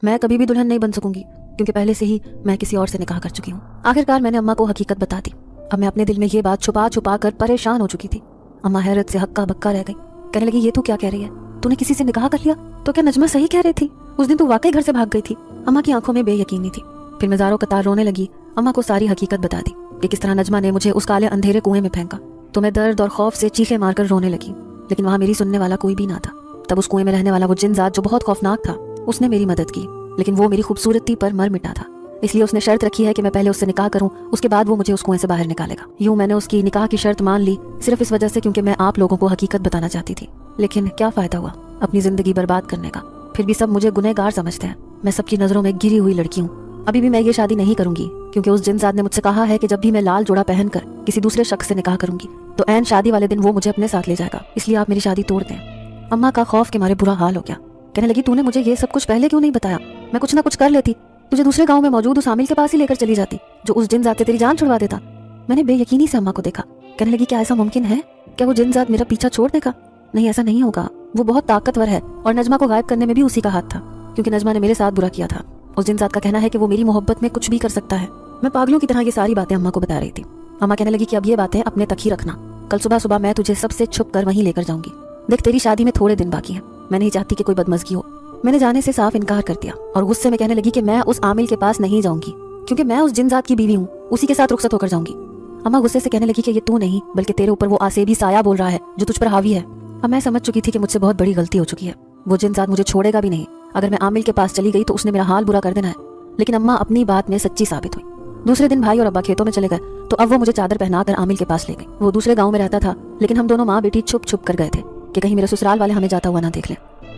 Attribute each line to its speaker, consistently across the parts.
Speaker 1: मैं कभी भी दुल्हन नहीं बन सकूंगी, क्योंकि पहले से ही मैं किसी और से निकाह कर चुकी हूँ। आखिरकार मैंने अम्मा को हकीकत बता दी। अब मैं अपने दिल में ये बात छुपा छुपा कर परेशान हो चुकी थी। अम्मा हैरत से हक्का बक्का रह गई। कहने लगी, ये तू क्या कह रही है? तूने किसी से निकाह कर लिया? तो क्या नजमा सही कह रही थी? उस दिन तू वाकई घर से भाग गई थी। अम्मा की आंखों में बेयकीनी थी। फिर मैं ज़ारों कतार रोने लगी। अम्मा को सारी हकीकत बता दी कि किस तरह नजमा ने मुझे उस काले अंधेरे कुएं में फेंका। तो मैं दर्द और खौफ से चीखें मारकर रोने लगी, लेकिन वहाँ मेरी सुनने वाला कोई भी ना था। तब उस कुएं में रहने वाला वो जिनजात जो बहुत खौफनाक था, उसने मेरी मदद की, लेकिन वो मेरी खूबसूरती पर मर मिटा था। इसलिए उसने शर्त रखी है कि मैं पहले उससे निकाह करूं, उसके बाद वो मुझे उस कुएं से बाहर निकालेगा। यूं मैंने उसकी निकाह की शर्त मान ली, सिर्फ इस वजह से क्योंकि मैं आप लोगों को हकीकत बताना चाहती थी। लेकिन क्या फायदा हुआ अपनी जिंदगी बर्बाद करने का। फिर भी सब मुझे गुनहगार समझते हैं। मैं सबकी नजरों में गिरी हुई लड़की हूँ। अभी भी मैं ये शादी नहीं करूंगी, क्योंकि उस जिनजात ने मुझसे कहा है कि जब भी मैं लाल जोड़ा पहनकर किसी दूसरे शख्स से निकाह करूंगी तो ऐन शादी वाले दिन वो मुझे अपने साथ ले जाएगा। इसलिए आप मेरी शादी तोड़ दें। अम्मा का खौफ के मारे बुरा हाल हो गया। कहने लगी, तूने मुझे ये सब कुछ पहले क्यों नहीं बताया? मैं कुछ ना कुछ कर लेती, तुझे दूसरे गांव में मौजूद उस आमिल के पास ही लेकर चली जाती जो उस जिनजात से तेरी जान छुड़वा देता। मैंने बेयकीनी से अम्मा को देखा। कहने लगी, क्या ऐसा मुमकिन है? क्या वो जिनजात मेरा पीछा छोड़ देगा? नहीं, ऐसा नहीं होगा। वो बहुत ताकतवर है और नजमा को गायब करने में भी उसी का हाथ था, क्योंकि नजमा ने मेरे साथ बुरा किया था। उस जिनजात का कहना है कि वो मेरी मोहब्बत में कुछ भी कर सकता है। मैं पागलों की तरह ये सारी बातें अम्मा को बता रही थी। अम्मा कहने लगी कि अब ये बातें अपने तक ही रखना। कल सुबह सुबह मैं तुझे सबसे छुप कर वहीं लेकर जाऊंगी। देख, तेरी शादी में थोड़े दिन बाकी है। मैं नहीं चाहती कि कोई बदमज़गी हो। मैंने जाने से साफ इनकार कर दिया और गुस्से में कहने लगी कि मैं उस आमिल के पास नहीं जाऊंगी, क्योंकि मैं उस जिनजात की बीवी हूँ, उसी के साथ रुखसत होकर जाऊंगी। अम्मा गुस्से से कहने लगी कि ये तू नहीं बल्कि तेरे ऊपर वो आसेबी साया बोल रहा है जो तुझ पर हावी है। अब मैं समझ चुकी थी कि मुझसे बहुत बड़ी गलती हो चुकी है। वो जिनजात मुझे छोड़ेगा भी नहीं। अगर मैं आमिल के पास चली गई तो उसने मेरा हाल बुरा कर देना है। लेकिन अम्मा अपनी बात में सच्ची साबित हुई। दूसरे दिन भाई और अब्बा खेतों में चले गए तो अब वो मुझे चादर पहनाकर आमिल के पास ले गई। वो दूसरे गाँव में रहता था, लेकिन हम दोनों माँ बेटी छुप छुप कर गए थे कि कहीं मेरे ससुराल वाले हमें जाता हुआ ना देख लें।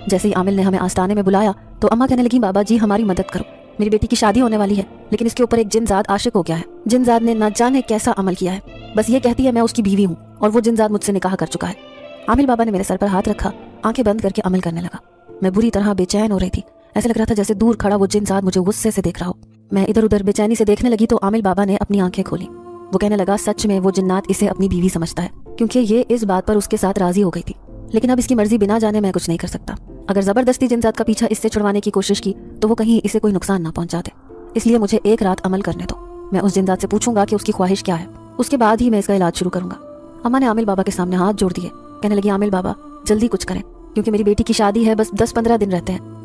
Speaker 1: जैसे ही आमिल ने हमें आस्ताने में बुलाया तो अम्मा कहने लगी, बाबा जी हमारी मदद करो, मेरी बेटी की शादी होने वाली है, लेकिन इसके ऊपर एक जिनजात आशिक हो गया है। जिनजात ने न जाने कैसा अमल किया है, बस ये कहती है मैं उसकी बीवी हूँ और वो जिनजात मुझसे निकाह कर चुका है। आमिल बाबा ने मेरे सर पर हाथ रखा, आंखें बंद करके अमल करने लगा। मैं बुरी तरह बेचैन हो रही थी। ऐसे लग रहा था जैसे दूर खड़ा वो जिनजात मुझे गुस्से से देख रहा हो। मैं इधर उधर बेचैनी से देखने लगी तो आमिल बाबा ने अपनी आंखें खोली। वो कहने लगा, सच में वो जिन्नात इसे अपनी बीवी समझता है, क्योंकि ये इस बात पर उसके साथ राजी हो गई थी। लेकिन अब इसकी मर्जी बिना जाने मैं कुछ नहीं कर सकता। अगर जबरदस्ती जिनजात का पीछा इससे छुड़वाने की कोशिश की तो वो कहीं इसे कोई नुकसान ना पहुंचा दे। इसलिए मुझे एक रात अमल करने दो। मैं उस जिनजात से पूछूंगा कि उसकी ख्वाहिश क्या है, उसके बाद ही मैं इसका इलाज शुरू करूंगा। अम्मा ने आमिल बाबा के सामने हाथ जोड़ दिए। कहने लगी, आमिल बाबा जल्दी कुछ करें, क्योंकि मेरी बेटी की शादी है, बस 10-15 दिन रहते हैं।